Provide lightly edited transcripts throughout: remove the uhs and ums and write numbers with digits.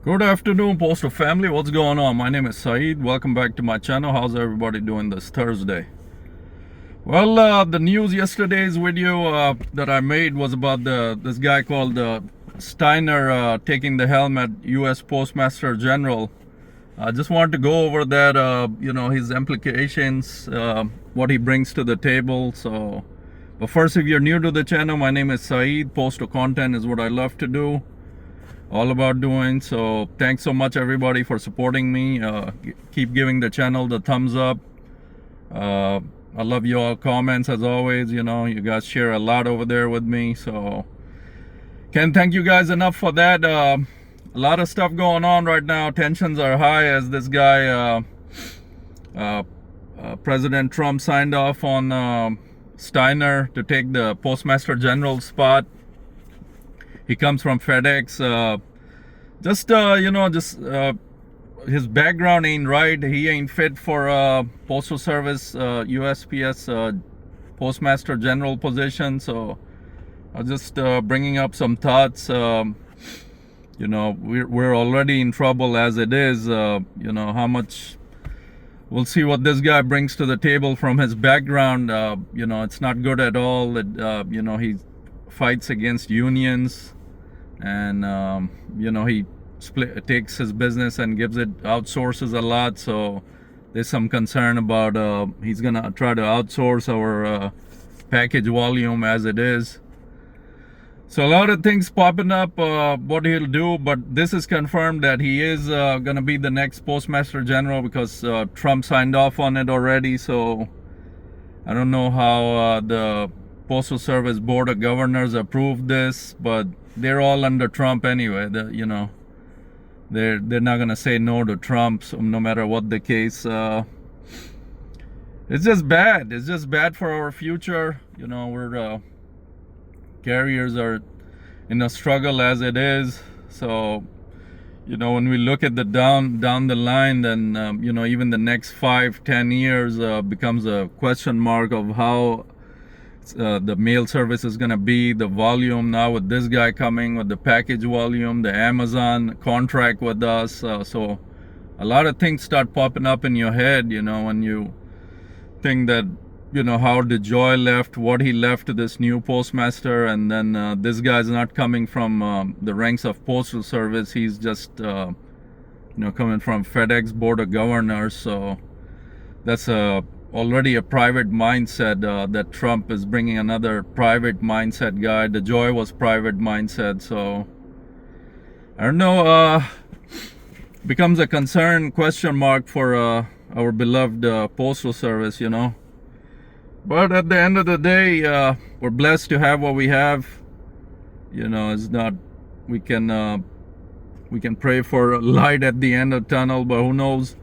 Good afternoon, Postal family. What's going on? My name is Saeed. Welcome back to my channel. How's everybody doing this Thursday? Well, the news yesterday's video that I made was about this guy called Steiner taking the helm at U.S. Postmaster General. I just wanted to go over that, his implications, what he brings to the table. So, but first, if you're new to the channel, my name is Saeed. Postal content is what I love to do. All about doing. So thanks so much everybody for supporting me. Keep giving the channel the thumbs up. I love your comments as always. You guys share a lot over there with me, so can't thank you guys enough for that. A lot of stuff going on right now. Tensions are high as this guy President Trump signed off on Steiner to take the Postmaster General spot. He comes from FedEx. His background ain't right. He ain't fit for Postal Service, USPS Postmaster General position. So I'm just bringing up some thoughts. We're already in trouble as it is. How much. We'll see what this guy brings to the table from his background. It's not good at all. He fights against unions. And he takes his business and gives it, outsources a lot. So there's some concern about he's gonna try to outsource our package volume as it is. So a lot of things popping up, what he'll do, but this is confirmed that he is gonna be the next Postmaster General because Trump signed off on it already. So I don't know how the Postal Service Board of Governors approved this, but they're all under Trump anyway. They're not gonna say no to Trump, so no matter what the case. It's just bad. It's just bad for our future. We're carriers are in a struggle as it is. So when we look at the down the line, then even the next 5-10 years becomes a question mark of how the mail service is going to be, the volume now with this guy coming with the package volume, the Amazon contract with us. So a lot of things start popping up in your head, when you think that, how DeJoy left, what he left to this new postmaster, and then this guy's not coming from the ranks of Postal Service. He's just, coming from FedEx Board of Governors. So that's already a private mindset that Trump is bringing another private mindset guy. DeJoy was private mindset. So I don't know, becomes a concern, question mark for our beloved Postal Service, But at the end of the day, we're blessed to have what we have. It's not, we can pray for light at the end of the tunnel, but who knows?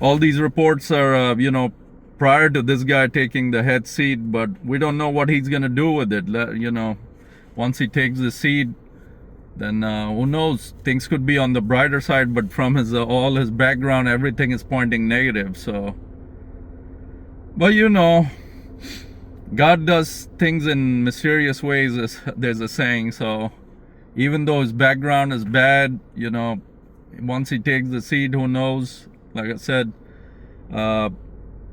All these reports are, prior to this guy taking the head seat, but we don't know what he's gonna do with it. Once he takes the seat, then who knows? Things could be on the brighter side, but from his all his background, everything is pointing negative. So, but God does things in mysterious ways, as there's a saying. So even though his background is bad, once he takes the seat, who knows? Like I said,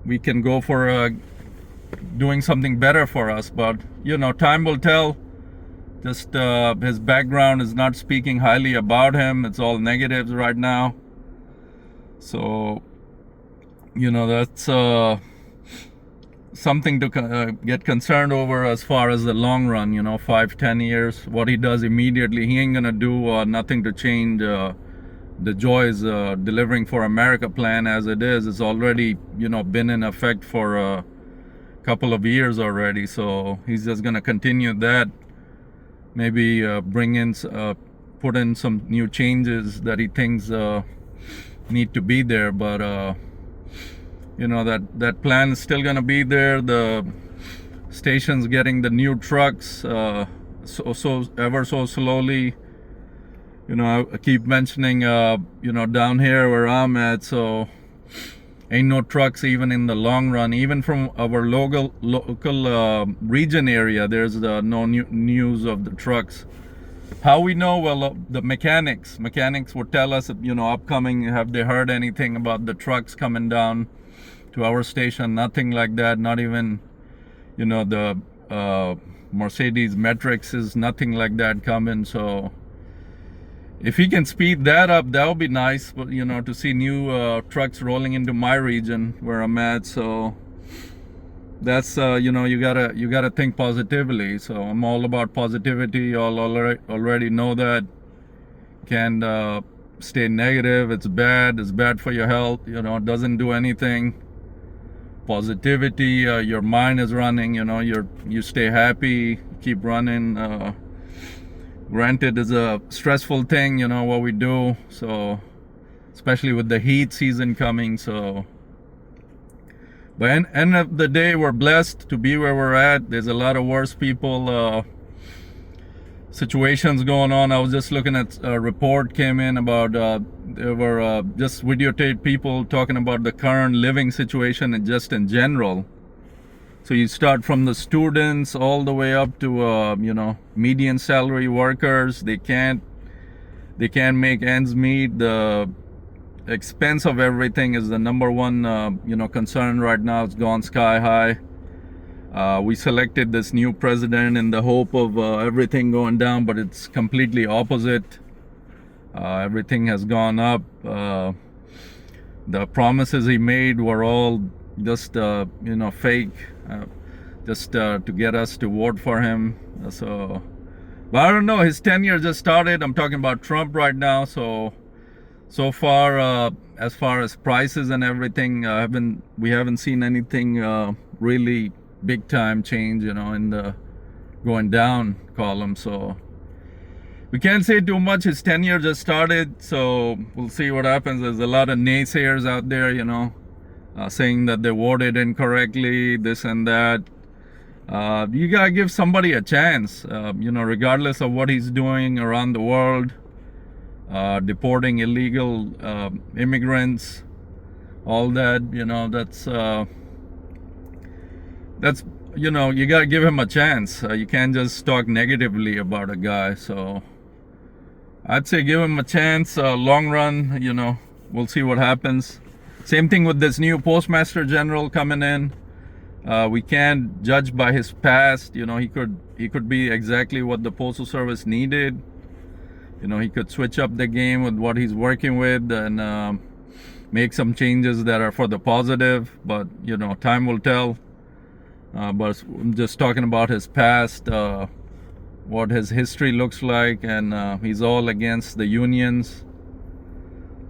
we can go for doing something better for us, but time will tell. Just his background is not speaking highly about him. It's all negatives right now. So that's something to get concerned over as far as the long run. 5-10 years, what he does immediately, he ain't gonna do nothing to change the DeJoy's delivering for America plan as it is. It's already been in effect for a couple of years already. So he's just gonna continue that. Maybe put in some new changes that he thinks need to be there. But that plan is still gonna be there. The station's getting the new trucks ever so slowly. I keep mentioning, down here where I'm at, so ain't no trucks even in the long run. Even from our local region area, there's no news of the trucks. How we know? Well, the mechanics would tell us, upcoming, have they heard anything about the trucks coming down to our station? Nothing like that. Not even, the Mercedes metrics is nothing like that coming. So if he can speed that up, that would be nice. But to see new trucks rolling into my region where I'm at. So that's you gotta think positively. So I'm all about positivity. You all already know that. Can't stay negative. It's bad for your health. It doesn't do anything. Positivity, your mind is running. You stay happy, keep running. Granted, it's a stressful thing, what we do. So especially with the heat season coming. So by end of the day, we're blessed to be where we're at. There's a lot of worse people, situations going on. I was just looking at a report came in about there were just videotaped people talking about the current living situation and just in general. So you start from the students all the way up to median salary workers. They can't make ends meet. The expense of everything is the number one concern right now. It's gone sky high. We selected this new president in the hope of everything going down, but it's completely opposite. Everything has gone up. The promises he made were all just fake, just to get us to vote for him. So, but I don't know, his tenure just started. I'm talking about Trump right now. So far, as far as prices and everything, we haven't seen anything really big time change, in the going down column. So we can't say too much. His tenure just started, so we'll see what happens. There's a lot of naysayers out there, saying that they voted incorrectly, this and that. You gotta give somebody a chance, regardless of what he's doing around the world. Deporting illegal immigrants, all that, that's you gotta give him a chance. You can't just talk negatively about a guy. So I'd say give him a chance. Long run, we'll see what happens. Same thing with this new postmaster general coming in. We can't judge by his past. He could be exactly what the Postal Service needed. He could switch up the game with what he's working with and make some changes that are for the positive. But time will tell. But I'm just talking about his past, what his history looks like, and he's all against the unions.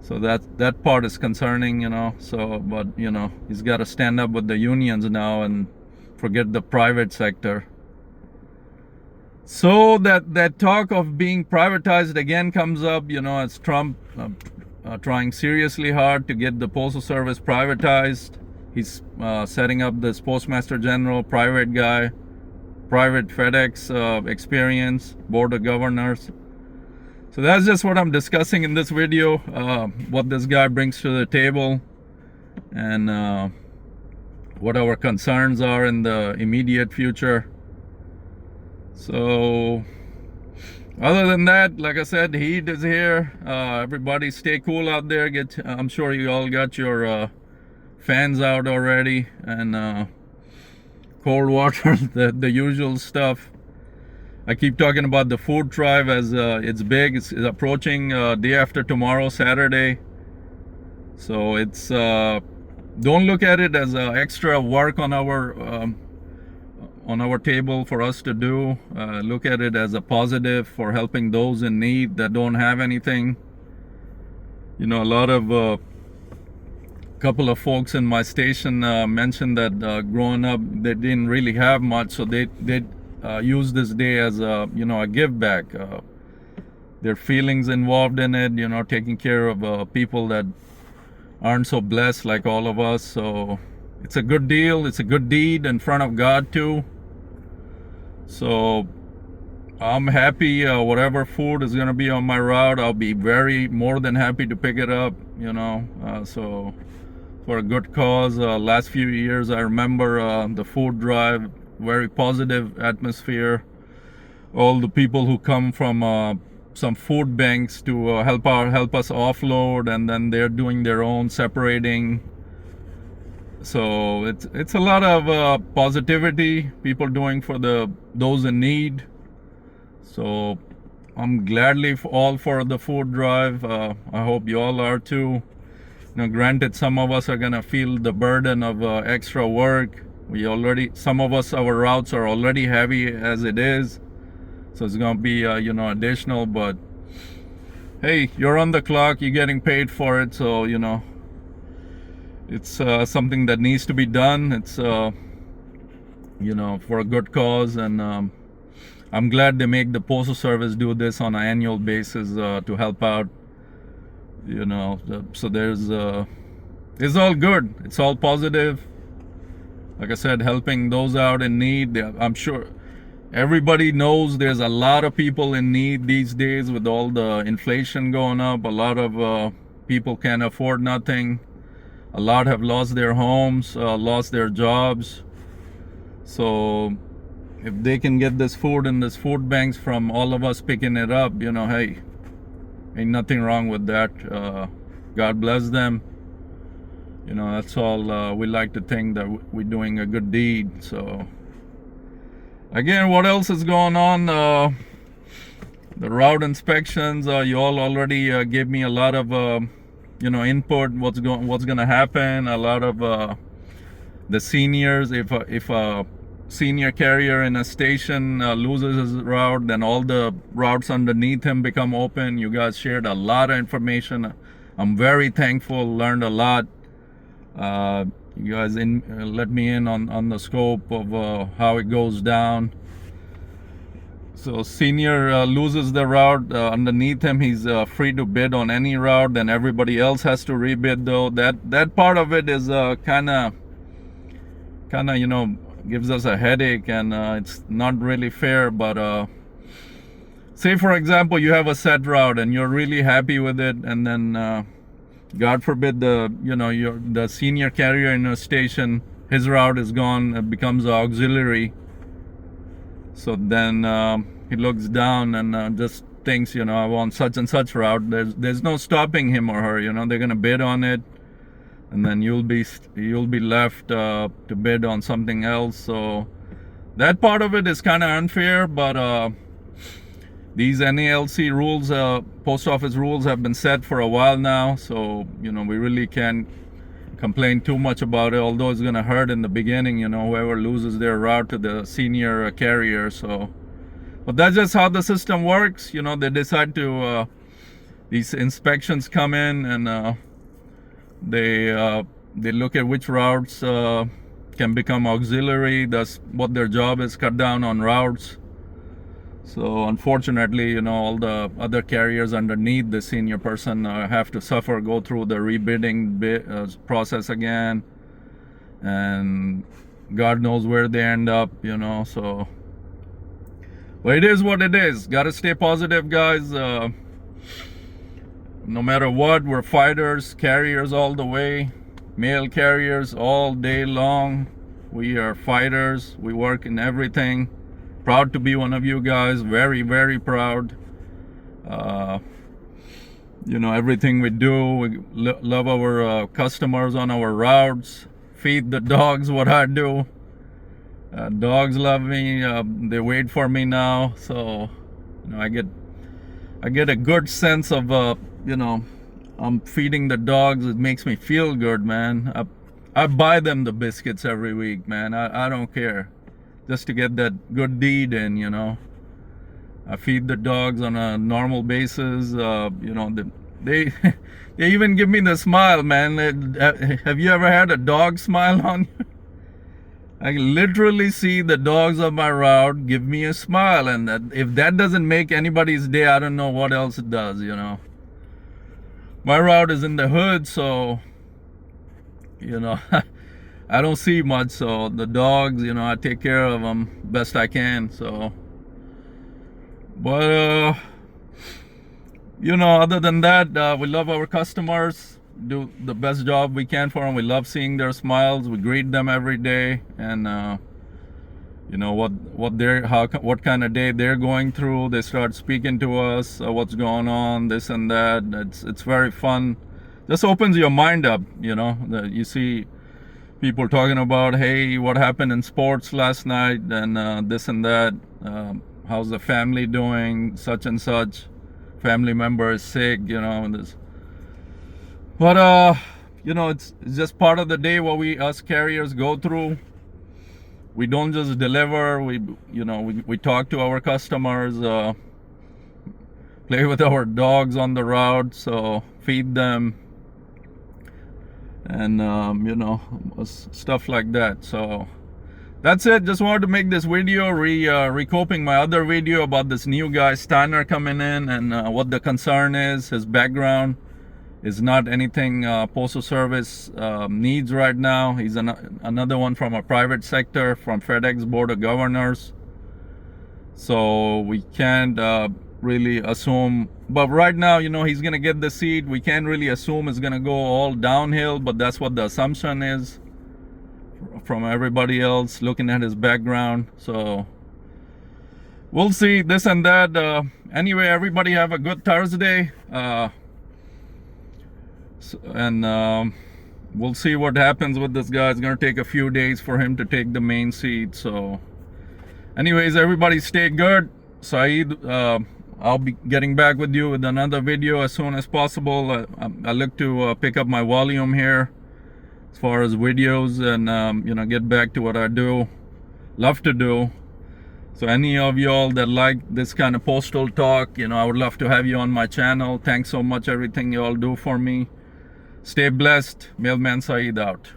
So that part is concerning, So, but he's got to stand up with the unions now and forget the private sector. So that talk of being privatized again comes up, as Trump trying seriously hard to get the Postal Service privatized. He's setting up this Postmaster General, private guy, private FedEx experience, Board of Governors. So that's just what I'm discussing in this video, what this guy brings to the table and what our concerns are in the immediate future. So other than that, like I said, heat is here. Everybody stay cool out there. I'm sure you all got your fans out already and cold water, the usual stuff. I keep talking about the food drive as it's big. It's approaching day after tomorrow, Saturday. So it's don't look at it as extra work on our table for us to do. Look at it as a positive for helping those in need that don't have anything. A lot of couple of folks in my station mentioned that growing up they didn't really have much, so they use this day as a give back. Their feelings involved in it, taking care of people that aren't so blessed like all of us. So it's a good deal. It's a good deed in front of God too. So I'm happy. Whatever food is gonna be on my route, I'll be more than happy to pick it up. So for a good cause. Last few years, I remember the food drive, very positive atmosphere. all the people who come from some food banks to help us offload, and then they're doing their own separating. So it's a lot of positivity people doing for those in need. So I'm gladly all for the food drive. I hope you all are too. Granted, some of us are gonna feel the burden of extra work. Some of us, our routes are already heavy as it is, so it's gonna be additional. But hey, you're on the clock, you're getting paid for it, so it's something that needs to be done. It's for a good cause, and I'm glad they make the Postal Service do this on an annual basis to help out. So it's all good. It's all positive. Like I said, helping those out in need. I'm sure everybody knows there's a lot of people in need these days with all the inflation going up. A lot of people can't afford nothing. A lot have lost their homes, lost their jobs. So if they can get this food in this food banks from all of us picking it up, hey, ain't nothing wrong with that. God bless them. That's all. We like to think that we're doing a good deed. So again, what else is going on? The route inspections. You all already gave me a lot of input. What's gonna happen? A lot of the seniors. If a senior carrier in a station loses his route, then all the routes underneath him become open. You guys shared a lot of information. I'm very thankful. Learned a lot. You guys let me in on the scope of how it goes down. So senior loses the route, underneath him he's free to bid on any route, then everybody else has to rebid though. That part of it is kind of gives us a headache, and it's not really fair. But say for example you have a set route and you're really happy with it, and then God forbid the senior carrier in a station, his route is gone, it becomes an auxiliary. So then he looks down and just thinks, I want such and such route. There's no stopping him or her. They're gonna bid on it, and then you'll be left to bid on something else. So that part of it is kind of unfair. But these NALC rules, post office rules, have been set for a while now. So we really can't complain too much about it. Although it's gonna hurt in the beginning, whoever loses their route to the senior carrier. So, but that's just how the system works. They decide to these inspections come in, and they look at which routes can become auxiliary. That's what their job is, cut down on routes. So unfortunately, all the other carriers underneath the senior person have to go through the rebidding process again, and God knows where they end up. So, but it is what it is. Got to stay positive, guys. No matter what, we're fighters, carriers all the way, mail carriers all day long. We are fighters. We work in everything. Proud to be one of you guys. Very, very proud. Everything we do, we love our customers on our routes. Feed the dogs what I do. Dogs love me. They wait for me now. So I get a good sense of I'm feeding the dogs. It makes me feel good, man. I buy them the biscuits every week, man. I don't care, just to get that good deed in. I feed the dogs on a normal basis. They even give me the smile, man. Have you ever had a dog smile on you? I can literally see the dogs on my route give me a smile, and if that doesn't make anybody's day, I don't know what else it does. My route is in the hood, so I don't see much. So the dogs, I take care of them best I can. So, but other than that, we love our customers, do the best job we can for them. We love seeing their smiles. We greet them every day, and what kind of day they're going through. They start speaking to us, what's going on, this and that. It's very fun. Just opens your mind up, that you see people talking about, hey, what happened in sports last night, and this and that. How's the family doing? Such and such family member is sick, this. But it's just part of the day what us carriers go through. We don't just deliver. We talk to our customers, play with our dogs on the route, so feed them, and stuff like that. So that's it. Just wanted to make this video, recoping my other video about this new guy Steiner coming in, and what the concern is. His background is not anything Postal Service needs right now. He's another one from a private sector, from FedEx Board of Governors. So we can't really assume. But right now, he's going to get the seat. We can't really assume it's going to go all downhill, but that's what the assumption is from everybody else looking at his background. So we'll see, this and that. Anyway, everybody have a good Thursday. And we'll see what happens with this guy. It's going to take a few days for him to take the main seat. So anyways, everybody stay good. Saeed, I'll be getting back with you with another video as soon as possible. I look to pick up my volume here as far as videos, and get back to what I love to do. So any of y'all that like this kind of postal talk, I would love to have you on my channel. Thanks so much, everything y'all do for me. Stay blessed. Mailman Saeed out.